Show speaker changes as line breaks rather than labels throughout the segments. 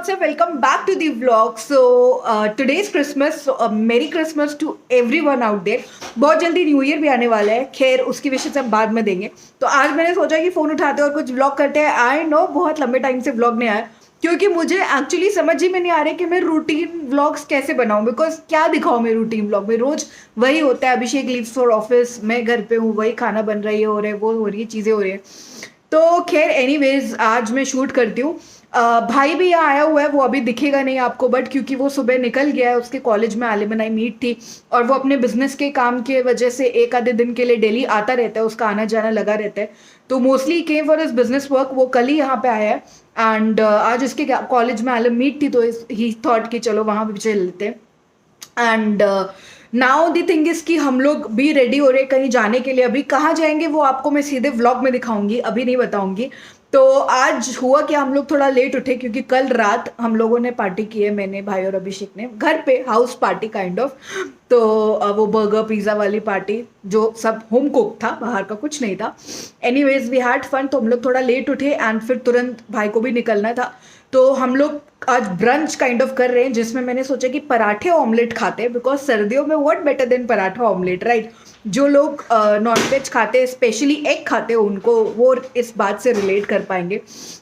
WhatsApp, welcome back to the vlog. So today's Christmas, so Merry Christmas to everyone out there. बहुत जल्दी new year भी आने वाला है, खैर उसकी विशेष हम बाद में देंगे. तो आज मैंने सोचा कि फ़ोन उठाते और कुछ व्लॉग करते हैं. आई नो बहुत लंबे टाइम से व्लॉग नहीं आया क्योंकि मुझे एक्चुअली समझ ही में नहीं आ रहा है कि मैं रूटीन व्लॉग्स कैसे बनाऊं. बिकॉज क्या दिखाऊं मैं रूटीन व्लॉग में, रोज वही होता है. अभिषेक लीव्स फॉर ऑफिस, मैं घर पे हूँ, वही खाना बन रही है, हो रहा है, वो हो रही है, चीज़ें हो रही है. तो खैर एनीवेज आज मैं शूट करती हूँ. भाई भी यहाँ आया हुआ है, वो अभी दिखेगा नहीं आपको, बट क्योंकि वो सुबह निकल गया है, उसके कॉलेज में एलुमनाई मीट थी और वो अपने बिजनेस के काम के वजह से एक आधे दिन के लिए डेली आता रहता है, उसका आना जाना लगा रहता है. तो mostly came for his business work. वो कल ही यहाँ पे आया है एंड आज इसके कॉलेज में एलुमनाई मीट थी तो ही थॉट कि चलो वहाँ पे चल लेते हैं. And now the thing is कि हम लोग भी रेडी हो रहे हैं कहीं जाने के लिए. अभी कहाँ जाएंगे वो आपको मैं सीधे व्लॉग में दिखाऊंगी, अभी नहीं बताऊंगी. तो आज हुआ कि हम लोग थोड़ा लेट उठे क्योंकि कल रात हम लोगों ने पार्टी की है, मैंने, भाई और अभिषेक ने, घर पे हाउस पार्टी काइंड ऑफ. तो वो बर्गर पिज़्ज़ा वाली पार्टी जो सब होम कुक था, बाहर का कुछ नहीं था. Anyways we had fun. तो हम लोग थोड़ा लेट उठे एंड फिर तुरंत भाई को भी निकलना था. तो हम लोग आज ब्रंच काइंड ऑफ कर रहे हैं जिसमें मैंने सोचा कि पराठे ऑमलेट खाते हैं. बिकॉज सर्दियों में what better than paratha omelette, right. जो लोग नॉनवेज खाते हैं, स्पेशली एग खाते हैं, उनको वो इस बात से रिलेट कर पाएंगे.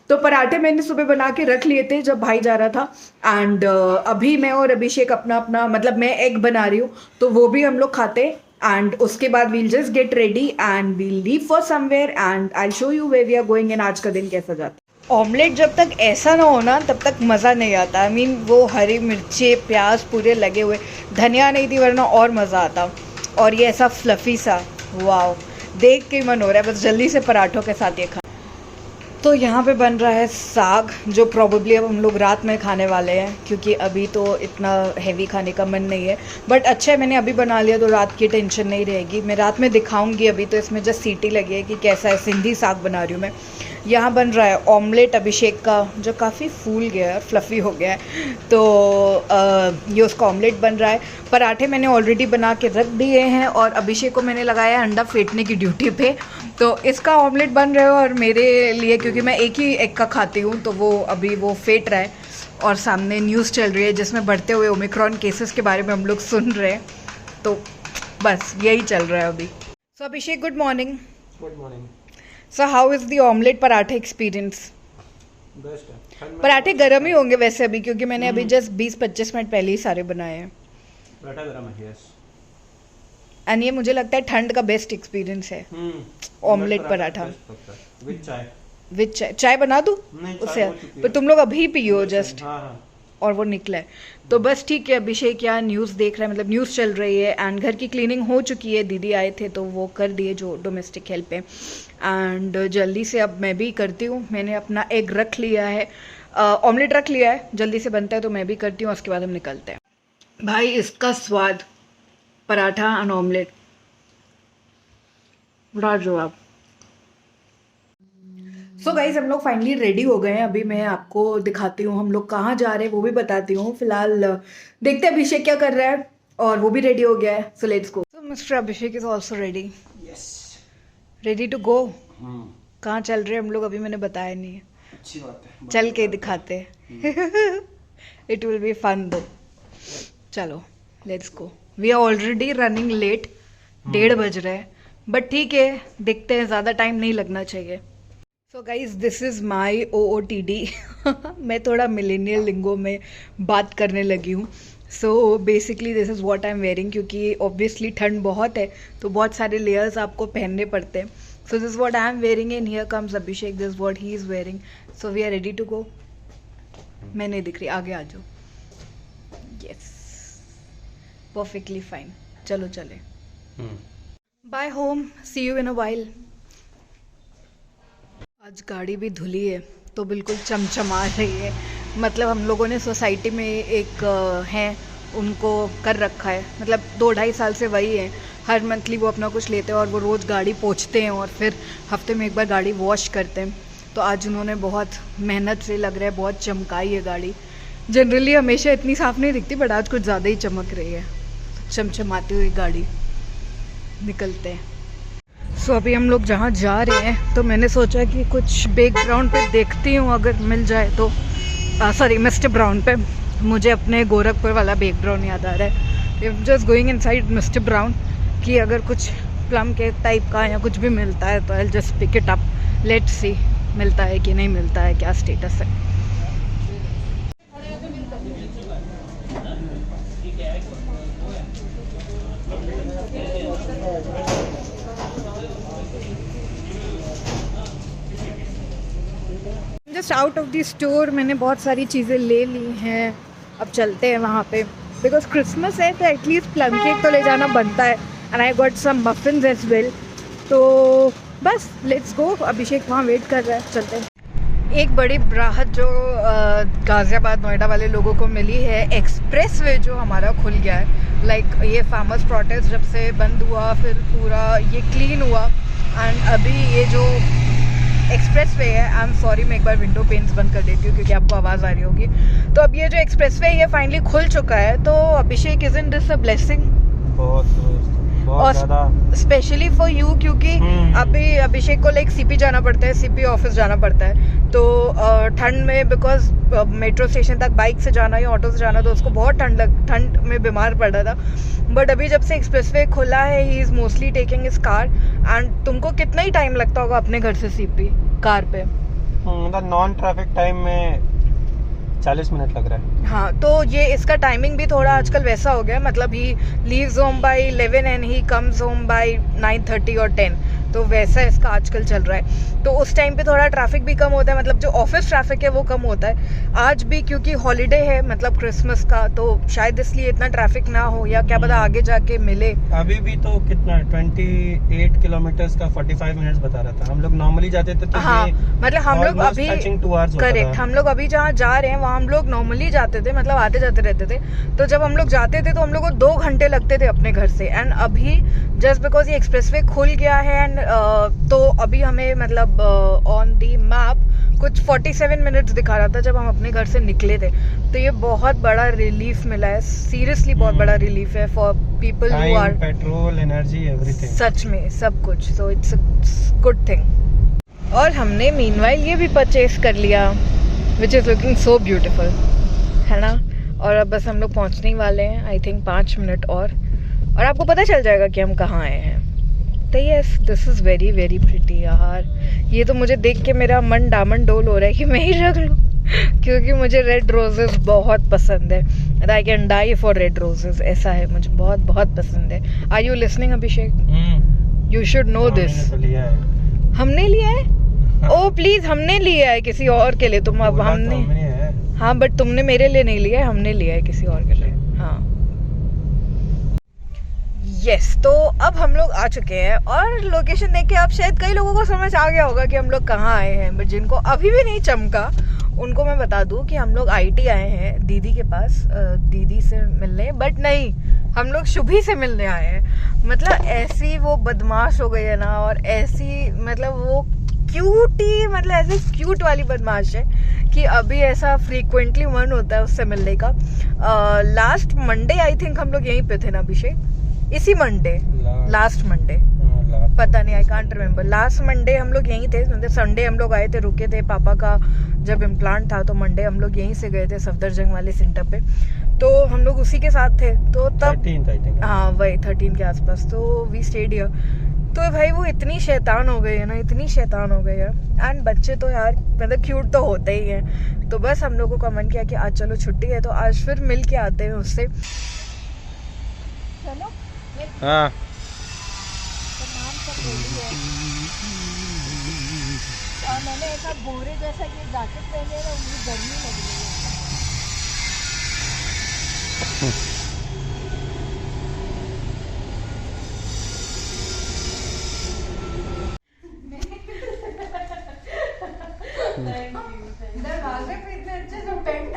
तो पराठे मैंने सुबह बना के रख लिए थे जब भाई जा रहा था. एंड अभी मैं और अभिषेक अपना अपना, मतलब मैं एग बना रही हूँ तो वो भी हम लोग खाते हैं. एंड उसके बाद we'll just get ready and we'll leave for somewhere and I show you where we are going and आज का दिन कैसा जाता है. ऑमलेट जब तक ऐसा ना हो ना तब तक मज़ा नहीं आता. आई मीन वो हरी मिर्ची प्याज पूरे लगे हुए, धनिया नहीं थी वरना और मज़ा आता. और ये ऐसा फ्लफ़ी सा, वाओ, देख के मन हो रहा है बस जल्दी से पराठों के साथ ये खा. तो यहाँ पे बन रहा है साग जो प्रोबेबली अब हम लोग रात में खाने वाले हैं क्योंकि अभी तो इतना हैवी खाने का मन नहीं है. बट अच्छा है मैंने अभी बना लिया तो रात की टेंशन नहीं रहेगी. मैं रात में दिखाऊंगी. अभी तो इसमें जस्ट सीटी लगी है कि कैसा है. सिंधी साग बना रही हूँ मैं. यहाँ बन रहा है ऑमलेट अभिषेक का जो काफ़ी फूल गया है, फ्लफ़ी हो गया है. तो ये उसका ऑमलेट बन रहा है. पराठे मैंने ऑलरेडी बना के रख दिए हैं और अभिषेक को मैंने लगाया अंडा फेंटने की ड्यूटी पे. तो इसका ऑमलेट बन रहा है और मेरे लिए, क्योंकि मैं एक ही एग का खाती हूँ, तो वो अभी वो फेंट रहा है. और सामने न्यूज़ चल रही है जिसमें बढ़ते हुए ओमिक्रॉन केसेस के बारे में हम लोग सुन रहे हैं. तो बस यही चल रहा है अभी. So Abhishek, good morning.
Good morning.
So how is the omelette पराठे एक्सपीरियंस?
बेस्ट है.
पराठे गर्म ही होंगे वैसे अभी क्योंकि मैंने अभी जस्ट 20-25 मिनट पहले ही सारे बनाए हैं.
पराठा गरम है. यस.
एंड ये मुझे लगता है ठंड का बेस्ट एक्सपीरियंस है. ऑमलेट पराठा
विद चाय.
विद चाय. चाय बना दूँ उससे? पर तुम लोग अभी पियो जस्ट.
हाँ.
और वो निकला है तो बस ठीक है. अभिषेक यहाँ न्यूज़ देख रहा है, मतलब न्यूज़ चल रही है. एंड घर की क्लीनिंग हो चुकी है, दीदी आए थे तो वो कर दिए जो डोमेस्टिक हेल्प है. एंड जल्दी से अब मैं भी करती हूँ. मैंने अपना एग रख लिया है, ऑमलेट रख लिया है, जल्दी से बनता है तो मैं भी करती हूँ. उसके बाद हम निकलते हैं. भाई इसका स्वाद, पराठा एंड ऑमलेट, लाजवाब. सो गाइज हम लोग फाइनली रेडी हो गए हैं. अभी मैं आपको दिखाती हूँ हम लोग कहाँ जा रहे हैं, वो भी बताती हूँ. फिलहाल देखते हैं अभिषेक क्या कर रहा है. और वो भी रेडी हो गया है. So let's go. So mister Abhishek is also ready.
Yes.
Ready to go. कहाँ चल रहे हैं हम लोग अभी मैंने बताया नहीं है.
अच्छी बात है.
चल के दिखाते. इट विल बी फन दो. चलो let's go. We are already running late. 1:30 बज रहे हैं बट ठीक है, देखते हैं, ज़्यादा टाइम नहीं लगना चाहिए. So guys this is my OOTD. मैं थोड़ा मिलेनियल लिंगो में बात करने लगी हूँ. So basically this is what I am wearing क्योंकि ऑब्वियसली ठंड बहुत है तो बहुत सारे लेयर्स आपको पहनने पड़ते हैं. So this what I am wearing and here comes Abhishek. This what he is wearing. So we are ready to go. मैं नहीं दिख रही, आगे आ जाओ. Yes, perfectly fine. चलो चले. Bye home, see you in a while. आज गाड़ी भी धुली है तो बिल्कुल चमचमा रही है. मतलब हम लोगों ने सोसाइटी में एक हैं उनको कर रखा है, मतलब 2-2.5 साल से वही है. हर मंथली वो अपना कुछ लेते हैं और वो रोज़ गाड़ी पोंछते हैं और फिर हफ्ते में एक बार गाड़ी वॉश करते हैं. तो आज उन्होंने बहुत मेहनत से, लग रहा है बहुत चमकाई है गाड़ी. जनरली हमेशा इतनी साफ़ नहीं दिखती बट आज कुछ ज़्यादा ही चमक रही है. चमचमाती हुई गाड़ी. निकलते हैं. सो अभी हम लोग जहाँ जा रहे हैं तो मैंने सोचा कि कुछ बैकग्राउंड पे देखती हूँ अगर मिल जाए तो. सॉरी मिस्टर ब्राउन पे। मुझे अपने गोरखपुर वाला बैकग्राउंड याद आ रहा है। Just going inside mister brown कि अगर कुछ प्लम केक टाइप का या कुछ भी मिलता है तो I just pick it up, let's see मिलता है कि नहीं मिलता है, क्या स्टेटस है। Just out of the store मैंने बहुत सारी चीज़ें ले ली हैं, अब चलते हैं वहाँ पे बिकॉज क्रिसमस है तो एटलीस्ट प्लम केक तो ले जाना बनता है। And I got some muffins as well. तो बस लेट्स गो, अभिषेक वहाँ वेट कर रहा है, चलते हैं। एक बड़ी राहत जो गाज़ियाबाद नोएडा वाले लोगों को मिली है, एक्सप्रेस वे जो हमारा खुल गया है। लाइक ये फेमस प्रोटेस्ट जब से बंद हुआ फिर पूरा ये क्लीन हुआ एंड अभी ये जो एक्सप्रेस वे है, आई एम सॉरी मैं एक बार विंडो पेन्स बंद कर देती हूँ क्योंकि आपको आवाज़ आ रही होगी। तो अब ये जो एक्सप्रेस वे ये फाइनली खुल चुका है। तो अभिषेक इज़न्ट दिस अ ब्लेसिंग?
बहुत ज़्यादा,
स्पेशली फॉर यू क्योंकि अभी अभिषेक को लाइक सीपी जाना पड़ता है, सीपी ऑफिस जाना पड़ता है। तो ठंड में बिकॉज मेट्रो स्टेशन तक बाइक से जाना या ऑटो से जाना तो उसको बहुत ठंड में बीमार पड़ रहा था। बट अभी जब से एक्सप्रेसवे खुला है he is mostly taking his car. And तुमको कितना ही टाइम लगता होगा अपने घर से सीपी कार पे?
नॉन ट्रैफिक टाइम में 40 मिनट लग रहा है।
हाँ, तो ये इसका टाइमिंग भी थोड़ा आजकल वैसा हो गया, मतलब he leaves home by 11 and he comes home by 9:30 और 10, तो वैसा इसका आजकल चल रहा है। तो उस टाइम पे थोड़ा ट्रैफिक भी कम होता है, मतलब जो ऑफिस ट्रैफिक है वो कम होता है। आज भी क्योंकि हॉलीडे है मतलब क्रिसमस का, तो शायद इसलिए इतना ट्रैफिक ना हो, या क्या पता आगे जाके मिले।
अभी भी तो कितना 28 किलोमीटर का 45 मिनट्स बता रहा था। हम लोग नॉर्मली जाते थे तो
हाँ, मतलब हम लोग अभी करेक्ट, हम लोग अभी जहाँ जा रहे हैं वहाँ हम लोग नॉर्मली जाते थे, मतलब आते जाते रहते थे। तो जब हम लोग जाते थे तो हम लोग को 2 घंटे लगते थे अपने घर से। एंड अभी जस्ट बिकॉज ये एक्सप्रेसवे खुल गया है एंड तो अभी हमें मतलब ऑन दी मैप कुछ 47 मिनट्स दिखा रहा था जब हम अपने घर से निकले थे। तो ये बहुत बड़ा रिलीफ मिला है, सीरियसली बहुत बड़ा रिलीफ है for people who are
petrol, energy, everything, सच
में सब कुछ। So it's a good thing. और हमने मीनवाइल ये भी परचेस कर लिया which is looking so beautiful, है ना। और अब बस हम लोग पहुँचने ही वाले हैं, आई थिंक 5 मिनट और आपको पता चल जाएगा कि हम कहाँ आए हैं। तो yes, this is very very pretty यार। ये तो मुझे देख के मेरा मन डामन डोल हो रहा है कि मैं ही रख लूँ क्योंकि मुझे रेड रोजेस बहुत पसंद है and I can die for red roses, ऐसा है, मुझे बहुत बहुत पसंद है। Are you listening Abhishek? You should know this. हमने लिया है? ओ प्लीज, हमने लिया है किसी और के लिए। तुम अब हमने, हाँ बट तुमने मेरे लिए नहीं लिया है, हमने लिया है किसी और के लिए। हाँ यस, तो अब हम लोग आ चुके हैं और लोकेशन देख के आप शायद कई लोगों को समझ आ गया होगा कि हम लोग कहाँ आए हैं। बट जिनको अभी भी नहीं चमका उनको मैं बता दूं कि हम लोग आईटी आए हैं दीदी के पास, दीदी से मिलने। बट नहीं, हम लोग शुभी से मिलने आए हैं। मतलब ऐसी वो बदमाश हो गई है ना, और ऐसी मतलब वो क्यूटी, मतलब ऐसे क्यूट वाली बदमाश है कि अभी ऐसा फ्रीक्वेंटली मन होता है उससे मिलने का। लास्ट मंडे आई थिंक हम लोग यहीं पे थे ना अभिषेक? इसी मंडे, लास्ट मंडे, पता नहीं, I can't remember. Last Monday हम लोग यहीं थे, मतलब संडे हम लोग आए थे, रुके थे पापा का जब इम्प्लांट था, तो मंडे हम लोग यहीं से गए थे सफदरजंग वाले सेंटर पे। तो हम लोग उसी के साथ थे, तो तब 13 हाँ वही 13 के आसपास, तो वी स्टेड हियर। तो भाई वो इतनी शैतान हो गई है ना, इतनी शैतान हो गई है। एंड बच्चे तो यार मतलब क्यूट तो होते ही हैं। तो बस हम लोगों का मन किया कि आज चलो छुट्टी है तो आज फिर मिल के आते हैं उससे। चलो
हाँ,
और मैंने ऐसा बोरे जैसा ये जैकेट पहने है, मुझे गर्मी लग रही है। दरवाजे पे इतने अच्छे से पेंट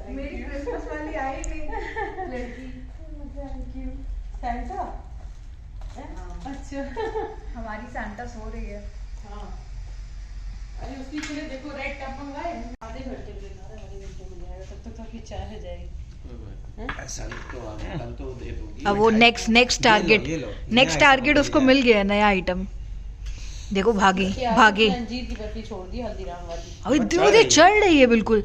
मेरी क्रिसमस वाली आई नहीं लड़की। Thank you. सैंटा? अच्छा, हमारी सैंटा सो रही है। हाँ, अरे उसकी के लिए देखो रेड टप मंगाए, आधे घंटे में जाएगा, तब तक आपकी चाय हो जाएगी।
ऐसा तो कल तो दे दोगी।
अब वो नेक्स्ट टारगेट उसको मिल गया नया आइटम। देखो भागे
उसके आगे
भागे,
अंजीर की बर्फी छोड़ दी हल्दीराम वाली।
अभी
चढ़
धीरे
रही है।
चढ़ रही है बिल्कुल।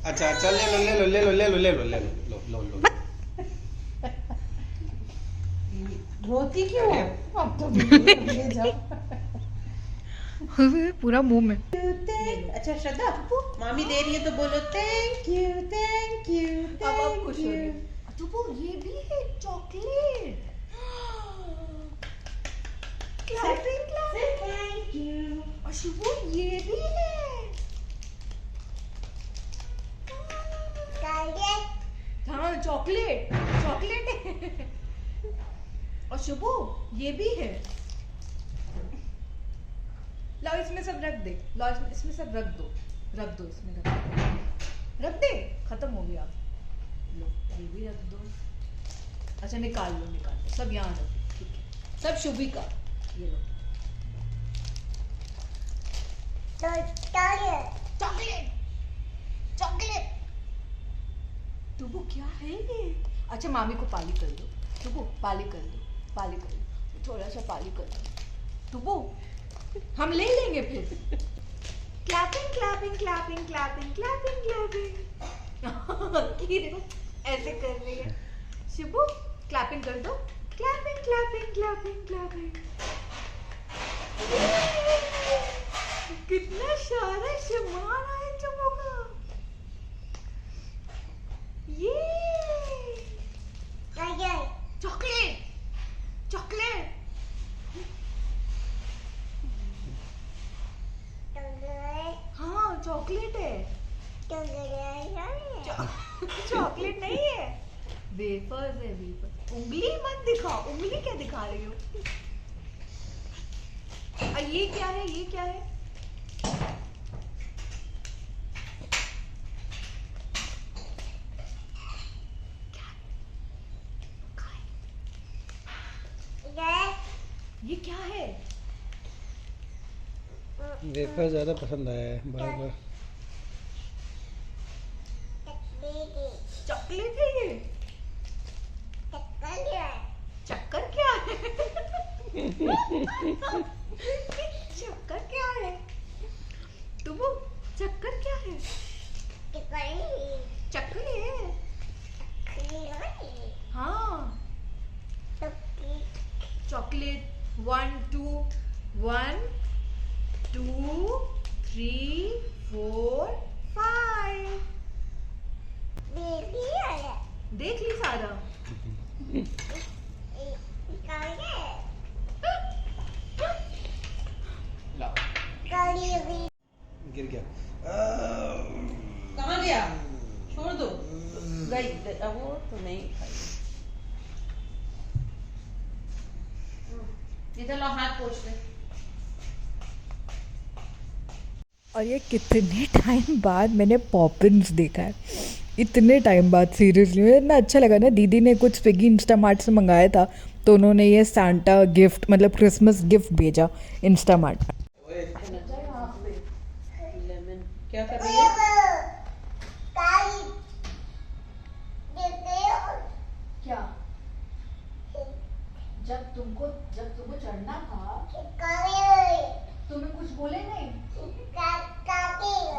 अच्छा चल ले लो।
रोती क्यों
अरे।
अब तो बिल्कुल ले जाओ।
पूरा मुंह में।
अच्छा श्रद्धा, मामी दे रही है तो बोलो थैंक यू थैंक यू।
अब आप खुश हो रही हो। तो वो ये भी है chocolate. Clapping clapping.
Thank you.
और शुभू ये भी है। हाँ चॉकलेट चॉकलेट है। और शुभू ये भी है। लाओ इसमें सब रख दे, लाओ इसमें सब रख दो इसमें रख दे, खत्म हो गया। लो ये भी रख दो। अच्छा निकाल लो सब यहाँ रख दो, ठीक है सब शुभी का। ये लो चॉकलेट चॉकलेट। टुबू क्या है ये? अच्छा मामी को पाली कर दो, टुबू पाली कर दो, थोड़ा सा पाली कर दो टुबू, हम ले लेंगे फिर। Clapping clapping clapping clapping clapping clapping. ये देखो ऐसे कर रही है शिबू, क्लैपिंग कर दो, क्लैपिंग क्लैपिंग क्लैपिंग क्लैपिंग। कितना सारा सामान है चुबू का। ये चॉकलेट चॉकलेट। हाँ चॉकलेट है। चॉकलेट नहीं है, वेफर्स है वेफर। उंगली मत दिखाओ, उंगली क्या दिखा रही हो? ये क्या है, ये क्या है? ये क्या है?
वेफर ज्यादा पसंद आया है बार बार।
चॉकलेट है ये? चक्कर क्या है? चक्कर क्या है? तुम चक्कर क्या है? चक्कर है। हाँ चॉकलेट। 1 2 3 4 5। देख ली सारा।
गिर गया।
कहाँ गया? छोड़ दो। गई अब वो तो नहीं खाई। इधर लो हाथ पोंछ ले।
और ये कितने टाइम बाद मैंने पॉपिन्स देखा है, इतने टाइम बाद सीरियसली। मुझे इतना अच्छा लगा ना, दीदी ने कुछ स्विगी इंस्टामार्ट से मंगाया था तो उन्होंने ये सांता गिफ्ट मतलब क्रिसमस गिफ्ट भेजा इंस्टामार्ट।
लेमन क्या कर रही है?
क्या? जब तुमको चढ़ना था तुम्हें कुछ बोले नहीं?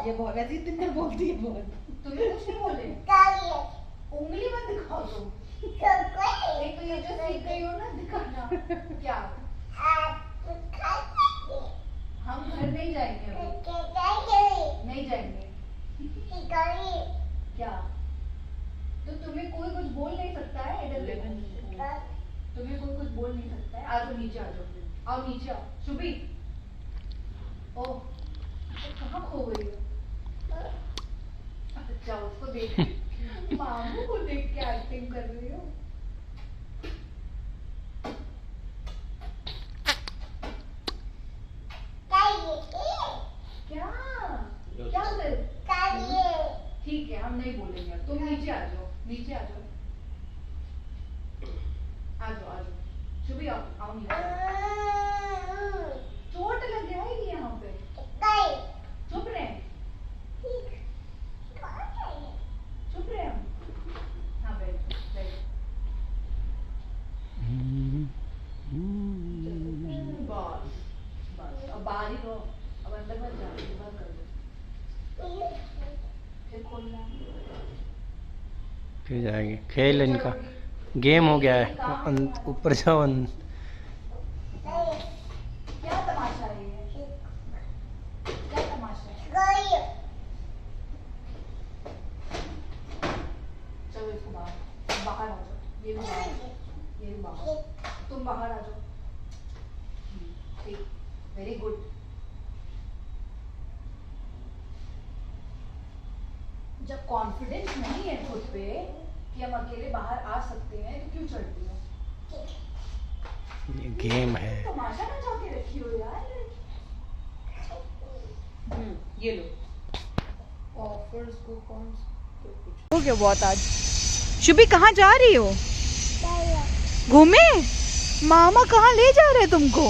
ये बहुत वैसे ही दिन भर बोलती है बहुत।
तुम्हें कुछ नहीं बोले? उंगली मत दिखाओ तुम। एक तो ये जो सीख गई हो ना दिखाना। क्या? हम घर नहीं जाएंगे अभी, नहीं जाएंगे। क्या? तो तुम्हें कोई कुछ बोल नहीं सकता है इधर देखो। तुम्हें कोई कुछ बोल नहीं सकता है। आ जाओ नीचे, आ जाओ, आओ नीचे आओ। शुभी ओह कहाँ खो गई हो? अच्छा उसको देख, मामू को देख के एक्टिंग कर रही हो। क्या क्या बोले? ठीक है हम नहीं बोलेंगे अब। तुम नीचे आ जाओ, नीचे आ जाओ, आ जाओ आ जाओ। शुभी आओ, आओ नीचे। चोट लग जाएगी यहाँ पे। चुप रहे, चुप रहे हम। हाँ बैठो बैठो।
फिर जाएगी। खेल इनका गेम हो गया है। ऊपर जाओ।
क्या तमाशा है ये? क्या तमाशा है? चलो इसको बाहर बाहर आ जाओ। ये भी बाहर, ये भी बाहर। तुम बाहर आ जाओ। ठीक, वेरी गुड। जब कॉन्फिडेंस नहीं है खुद पे कि हम अकेले बाहर आ सकते हैं तो क्यों चढ़ती हो?
ये गेम है।
तमाशा ना जाके रखी हो यार।
ये लो ऑफर्स कूपन्स
हो गया बहुत आज। शुभी कहाँ जा रही हो? घूमे? मामा कहाँ ले जा रहे तुमको?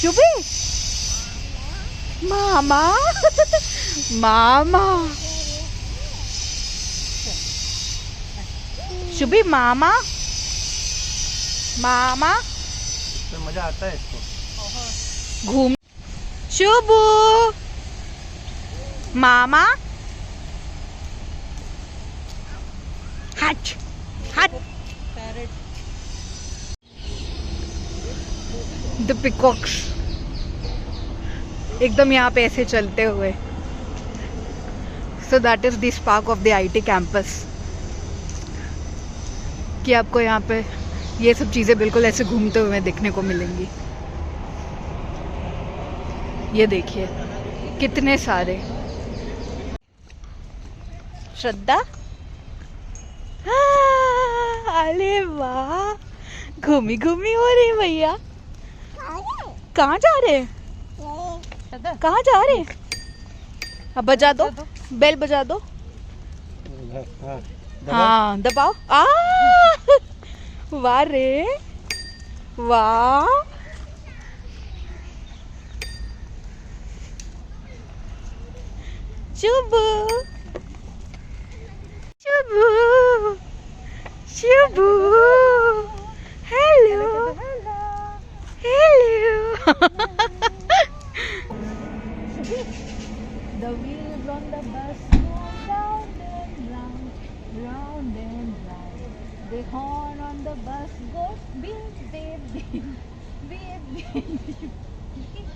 शुभी मामा मामा शुभी मामा मामा
तो मजा आता है इसको
घूम। शुभू मामा हट हट। द पिकॉक्स एकदम यहाँ पे ऐसे चलते हुए। So that is the spark of the IT campus कि आपको यहाँ पे ये सब चीज़ें बिल्कुल ऐसे घूमते हुए देखने को मिलेंगी। ये देखिए कितने सारे। श्रद्धा अरे वाह घूमी घूमी हो रही भैया। कहाँ जा रहे? कहाँ जा रहे? अब बजा दो, बेल बजा दो। हाँ दबाओ। वाह रे वाह। Shubhu Shubhu Shubhu hello hello. The wheels on the bus go round and round, round and round. The horn on the bus goes beep beep beep, beep beep beep.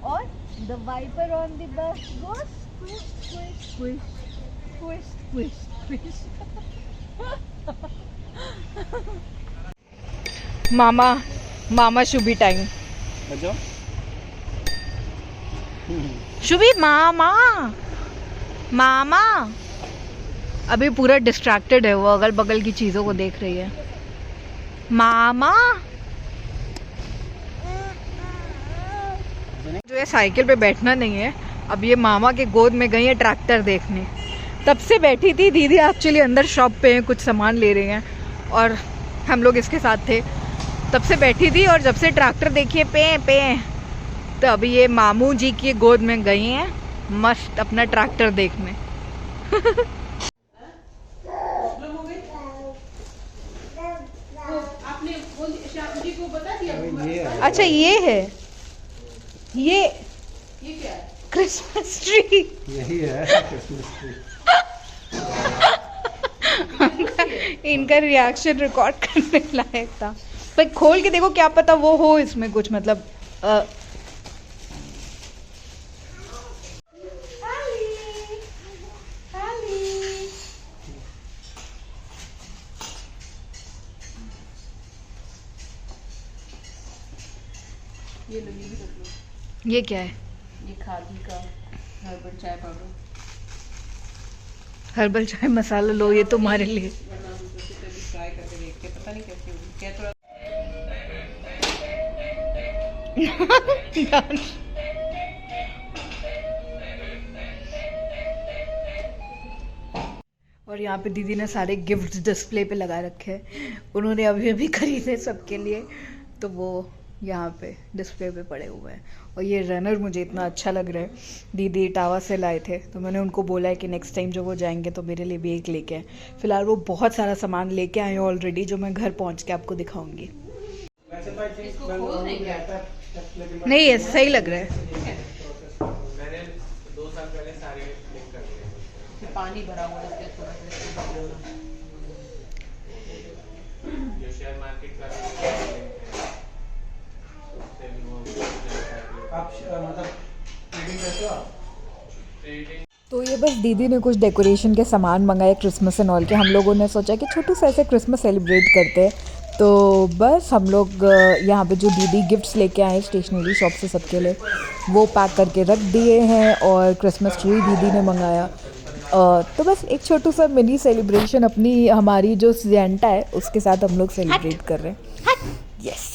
Or the wiper on the bus goes squish squish squish, squish squish squish. Mama Shubhi time.
बजाओ।
शुभी मामा मामा अभी पूरा distracted है वो, अगल बगल की चीज़ों को देख रही है। मामा जो है साइकिल पे बैठना नहीं है, अब ये मामा के गोद में गई है ट्रैक्टर देखने। तब से बैठी थी। दीदी एक्चुअली अंदर शॉप पे हैं, कुछ सामान ले रहे हैं और हम लोग इसके साथ थे। तब से बैठी थी और जब से ट्रैक्टर देखिए पे पे, तो अभी ये मामू जी की गोद में गई हैं मस्त अपना ट्रैक्टर देखने।
प्रॉब्लम हो गई। तो आपने श्याम जी को बता दिया?
अच्छा ये है, ये
क्या है?
Christmas tree.
यही है क्रिसमस ट्री।
इनका रिएक्शन रिकॉर्ड करने लायक था। पर खोल के देखो, क्या पता वो हो इसमें कुछ मतलब
ये लो, ये भी रख लो।
ये क्या है?
ये खादी का हर्बल चाय पाउडर।
हर्बल चाय मसाला लो, ये तुम्हारे लिए।
वरना दूसरे से कभी ट्राई करके देख के पता नहीं कैसी होगी। क्या थोड़ा और यहाँ पे दीदी ने सारे गिफ्ट डिस्प्ले पे लगा रखे हैं। उन्होंने अभी अभी खरीदे सबके लिए, तो वो यहाँ पे डिस्प्ले पे पड़े हुए हैं। और ये रनर मुझे इतना अच्छा लग रहा है। दीदी इटावा से लाए थे, तो मैंने उनको बोला है कि नेक्स्ट टाइम जब वो जाएंगे तो मेरे लिए भी एक लेके आए। फिलहाल वो बहुत सारा सामान लेके आए हैं ऑलरेडी, जो मैं घर पहुँच के आपको दिखाऊंगी। नहीं ये सही लग रहा है।
मैंने 2 साल पहले सारे क्लिक कर दिए।
पानी भरा हुआ है, थोड़ा सा
शेयर मार्केट का भी आप मतलब ट्रेडिंग करते हो आप? ट्रेडिंग
तो ये बस दीदी ने कुछ डेकोरेशन के सामान मंगाए क्रिसमस एंड ऑल के। हम लोगों ने सोचा कि छोटू सा ऐसे क्रिसमस सेलिब्रेट करते हैं, तो बस हम लोग यहाँ पे जो दीदी गिफ्ट्स लेके आए स्टेशनरी शॉप से सबके लिए, वो पैक करके रख दिए हैं। और क्रिसमस ट्री दीदी ने मंगाया। तो बस एक छोटू सा मिनी सेलिब्रेशन अपनी हमारी जो सेंटा है उसके साथ हम लोग सेलिब्रेट कर रहे हैं। यस।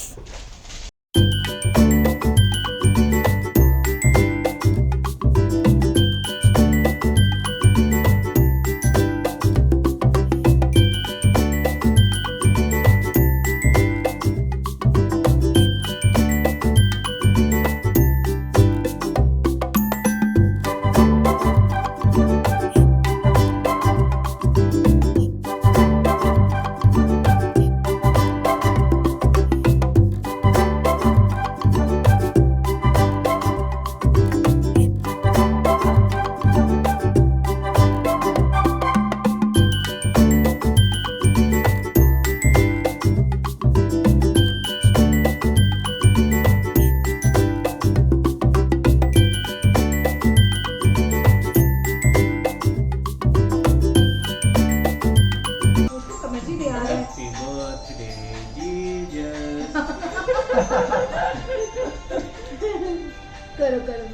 करो करो।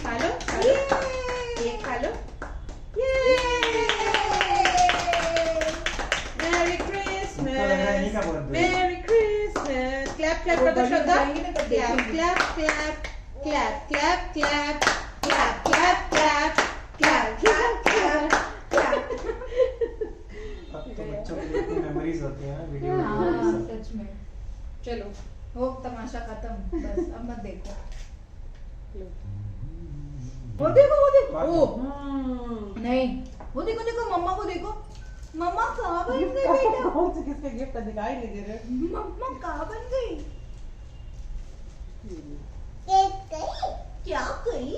खा लो ये खा लो।
Merry Christmas! Merry Christmas! Clap clap कर दो श्रद्धा। Clap clap clap clap clap clap clap clap clap clap clap clap clap।
अब तो बच्चों के लिए मेमोरीज होती हैं वीडियो।
हाँ सच में। चलो हो तमाशा खत्म, बस अब मत देखो।
वो देखो वो देखो। ओ
नहीं
वो देखो देखो मम्मा को देखो। मम्मा कहाँ बन गई बेटा?
कौन से किसके गिफ्ट दिखाई नहीं दे रहे?
मम्मा कहाँ बन गई? क्या गई?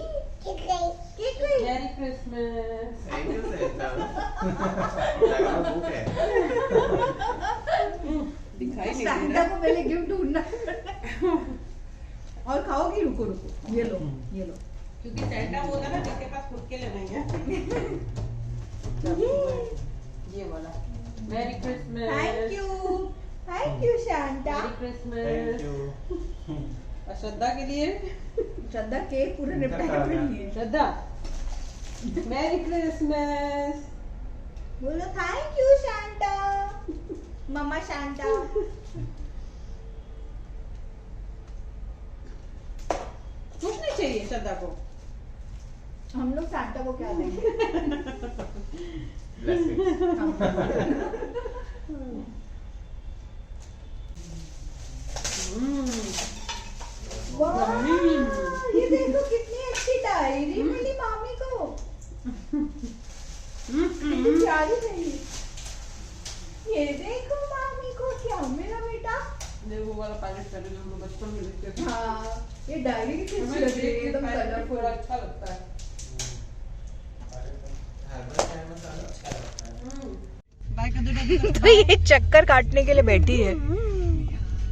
केक गई?
Merry Christmas!
थैंक यू लगा भूख है।
दिखाई नहीं दे
सैंटा
रहा।
को पहले गिफ्ट ढूंढना। और खाओगी? रुको रुको ये लो ये लो।
क्योंकि सैंटा बोला ना जिसके पास खुद के लिए नहीं है। ये वाला। Merry Christmas!
Thank you Shanta.
Merry Christmas!
Thank you.
और श्रद्धा के लिए
श्रद्धा केक पूरे निपटाए पे नहीं है।
श्रद्धा Merry Christmas!
बोलो थैंक यू शांता। मम्मा शांता।
कुछ नहीं चाहिए श्रद्धा को।
हम लोग शांता को क्या देंगे? वाह, ये देखो कितनी अच्छी डायरी मिली मामी को। कितनी प्यारी मिली। ये देखो मामी को क्या मिला बेटा?
वो वाला पायलट कर रहे हम बचपन में लिखते थे।
हाँ, ये डायरी कितनी अच्छी
हमें
लग रही है,
देख के
एकदम
पायलट
कलरफुल।
थोड़ा अच्छा लगता है। बाय कर दो डैडी को।
तो ये चक्कर काटने के लिए बैठी है।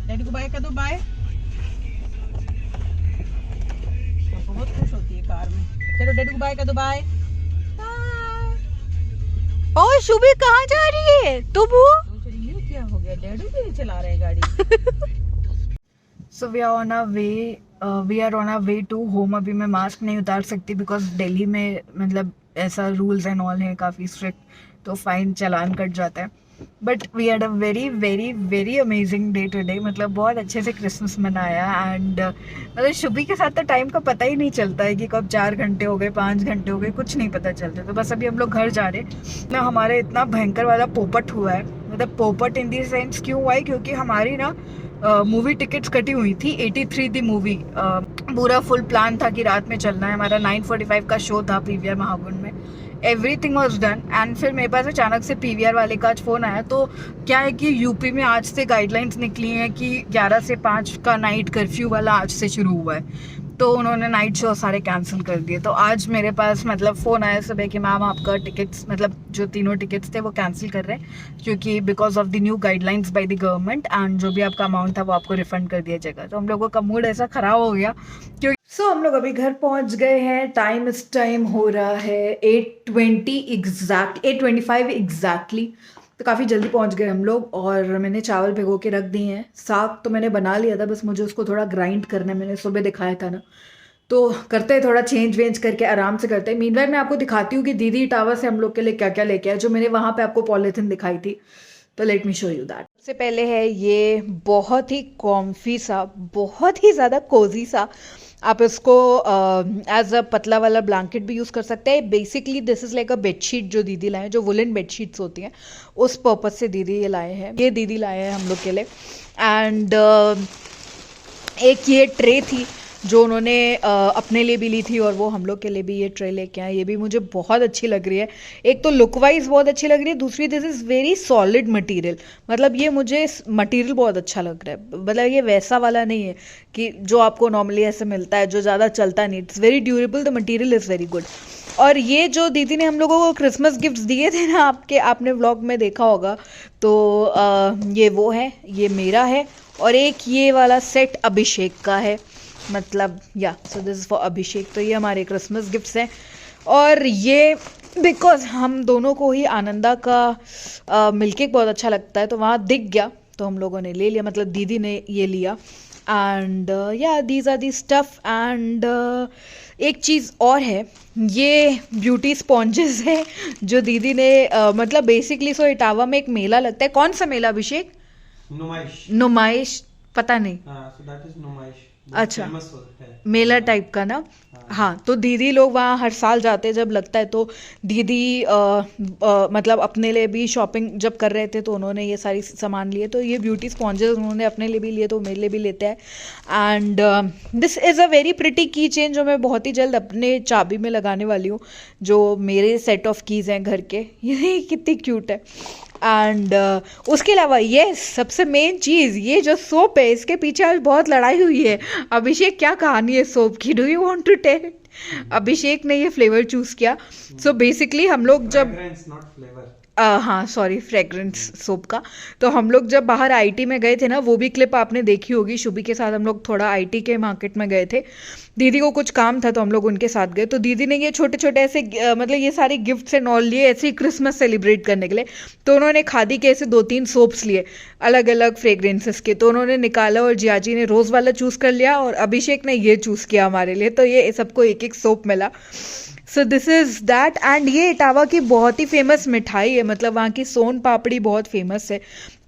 डैडी को बाय कर दो। बाय। बहुत खुश होती है कार में। चलो डैडी को बाय कर दो। बाय।
और शुभी कहाँ जा रही है? तो वो
ये क्या हो गया? डैडी भी चला रहे हैं गाड़ी।
So we are on our way to home. अभी मैं मास्क नहीं उतार सकती बिकॉज दिल्ली में मतलब ऐसा रूल्स एंड ऑल है काफ़ी स्ट्रिक्ट, तो फाइन चालान कट जाता है। But we had a very very very amazing day today. मतलब बहुत अच्छे से क्रिसमस मनाया एंड मतलब शुभी के साथ तो टाइम का पता ही नहीं चलता है कि कब 4 घंटे हो गए, 5 घंटे हो गए, कुछ नहीं पता चलता। तो बस अभी हम लोग घर जा रहे हैं ना। हमारे इतना भयंकर वाला पोपट हुआ है, मतलब पोपट इन दी सेंस क्यों हुआ है क्योंकि हमारी ना मूवी टिकट्स कटी हुई थी। 83 थी मूवी। पूरा फुल प्लान था कि रात में चलना है। हमारा 9:45 का शो था पीवीआर महाकुंड में। एवरीथिंग वॉज डन एंड फिर मेरे पास अचानक से पीवीआर वाले का आज फ़ोन आया। तो क्या है कि यूपी में आज से गाइडलाइंस निकली हैं कि 11 से 5 का नाइट कर्फ्यू वाला आज से शुरू हुआ है। तो उन्होंने नाइट शो सारे कैंसिल कर दिए। तो आज मेरे पास मतलब फ़ोन आया सुबह कि मैम आपका टिकट्स मतलब जो 3 टिकट्स थे वो कैंसिल कर रहे हैं क्योंकि because of the new guidelines by the government and जो भी आपका अमाउंट था वो आपको रिफंड कर दिया जाएगा। तो हम लोगों का मूड ऐसा ख़राब हो गया क्योंकि
हम लोग अभी घर पहुंच गए हैं। इस टाइम हो रहा है 8:25 एग्जैक्टली। तो काफ़ी जल्दी पहुंच गए हम लोग और मैंने चावल भिगो के रख दिए हैं। साग तो मैंने बना लिया था, बस मुझे उसको थोड़ा ग्राइंड करना है, मैंने सुबह दिखाया था ना। तो करते हैं थोड़ा चेंज वेंज करके आराम से करते हैं। मीनवाइल मैं आपको दिखाती हूँ कि दीदी टावर से हम लोग के लिए क्या क्या लेके आए, जो मैंने वहाँ पे आपको पॉलीथिन दिखाई थी। तो let me show you that.
सबसे पहले है ये बहुत ही कॉम्फी सा, बहुत ही ज़्यादा कोजी सा, आप इसको एज अ पतला वाला ब्लैंकेट भी यूज़ कर सकते हैं। Basically this is like a bedsheet जो दीदी लाए हैं, जो वुलन बेडशीट्स होती हैं उस पर्पज़ से दीदी ये लाए हैं। ये दीदी लाए हैं हम लोग के लिए। एंड एक ये ट्रे थी जो उन्होंने अपने लिए भी ली थी और वो हम लोग के लिए भी ये ट्रे लेके आए। ये भी मुझे बहुत अच्छी लग रही है। एक तो लुक वाइज बहुत अच्छी लग रही है, दूसरी this is very solid material. मतलब ये मुझे मटेरियल बहुत अच्छा लग रहा है। मतलब ये वैसा वाला नहीं है कि जो आपको नॉर्मली ऐसे मिलता है जो ज़्यादा चलता नहीं। It's very durable, the material is very good. और ये जो दीदी ने हम लोगों को क्रिसमस गिफ्ट्स दिए थे ना, आपने व्लॉग में देखा होगा, तो ये वो है, ये मेरा है और एक ये वाला सेट अभिषेक का है। मतलब सो दिस इज़ फॉर अभिषेक। तो ये हमारे क्रिसमस गिफ्ट्स हैं और ये बिकॉज हम दोनों को ही आनंदा का मिल्क केक बहुत अच्छा लगता है, तो वहाँ दिख गया तो हम लोगों ने ले लिया, मतलब दीदी ने ये लिया। And these are the stuff. And एक चीज़ और है, ये ब्यूटी स्पॉन्जेस है जो दीदी ने मतलब बेसिकली सो इटावा में एक मेला लगता है। कौन सा मेला अभिषेक? नुमाइश पता नहीं।
so that is नुमाइश।
अच्छा, मेला टाइप का ना। हाँ, तो दीदी लोग वहाँ हर साल जाते हैं जब लगता है। तो दीदी मतलब अपने लिए भी शॉपिंग जब कर रहे थे तो उन्होंने ये सारी सामान लिए। तो ये ब्यूटी स्पॉन्जेस उन्होंने अपने लिए भी लिए तो मेरे लिए भी लेते हैं। And this is a very pretty की चेन जो मैं बहुत ही जल्द अपने चाबी में लगाने वाली हूँ, जो मेरे सेट ऑफ कीज़ हैं घर के। ये कितनी क्यूट है। एंड उसके अलावा ये सबसे मेन चीज़, ये जो सोप है इसके पीछे आज बहुत लड़ाई हुई है। अभिषेक क्या कहानी है सोप की, do you want to tell? Abhishek ने ये फ्लेवर चूज़ किया। सो बेसिकली हम लोग जब हाँ सॉरी, फ्रेग्रेंस सोप का। तो हम लोग जब बाहर आईटी में गए थे ना, वो भी क्लिप आपने देखी होगी, शुभी के साथ हम लोग थोड़ा आईटी के मार्केट में गए थे। दीदी को कुछ काम था तो हम लोग उनके साथ गए। तो दीदी ने ये छोटे छोटे ऐसे मतलब ये सारे गिफ्ट्स एंड ऑल लिए ऐसे ही क्रिसमस सेलिब्रेट करने के लिए। तो उन्होंने खादी के ऐसे 2-3 सोप्स लिए अलग अलग फ्रेग्रेंसेस के। तो उन्होंने निकाला और जियाजी ने रोज़ वाला चूज़ कर लिया और अभिषेक ने ये चूज़ किया हमारे लिए। तो ये सबको एक एक सोप मिला। So this is that. And ये इटावा की बहुत ही फेमस मिठाई है, मतलब वहाँ की सोन पापड़ी बहुत फेमस है।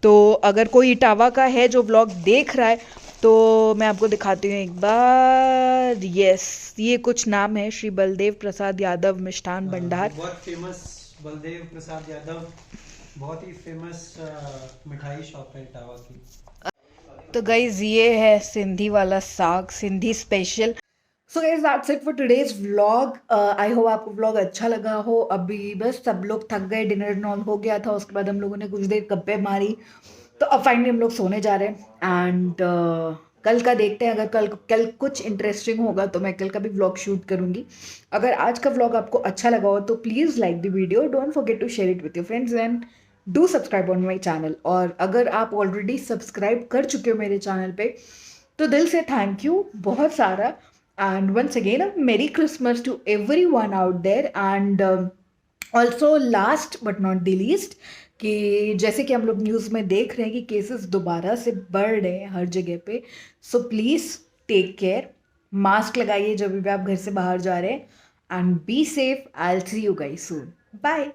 तो अगर कोई इटावा का है जो व्लॉग देख रहा है तो मैं आपको दिखाती हूँ एक बार। यस, ये कुछ नाम है, श्री बलदेव प्रसाद यादव मिष्ठान भंडार।
बहुत फेमस बलदेव प्रसाद यादव, बहुत ही फेमस मिठाई शॉप है इटावा की।
तो गाइज ये है सिंधी वाला साग, Sindhi special.
So guys that's it for today's vlog. I hope आपको व्लॉग अच्छा लगा हो। अभी बस सब लोग थक गए, डिनर एंड ऑल हो गया था, उसके बाद हम लोगों ने कुछ देर गप्पे मारी, तो अब फाइनली हम लोग सोने जा रहे हैं। एंड कल का देखते हैं, अगर कल कुछ इंटरेस्टिंग होगा तो मैं कल का भी व्लॉग शूट करूँगी। अगर आज का व्लॉग आपको अच्छा लगा हो तो please like the video, don't forget to share it with your friends and do subscribe on my channel. और अगर आप ऑलरेडी सब्सक्राइब कर चुके हो मेरे चैनल पे तो दिल से थैंक यू बहुत सारा। And once again, a Merry Christmas to everyone out there. And also last but not the least, कि जैसे कि हम लोग न्यूज़ में देख रहे हैं कि केसेस दोबारा से बढ़ रहे हैं हर जगह पे। So please take care, mask लगाइए जब भी आप घर से बाहर जा रहे हैं, and be safe. I will see you guys soon. Bye.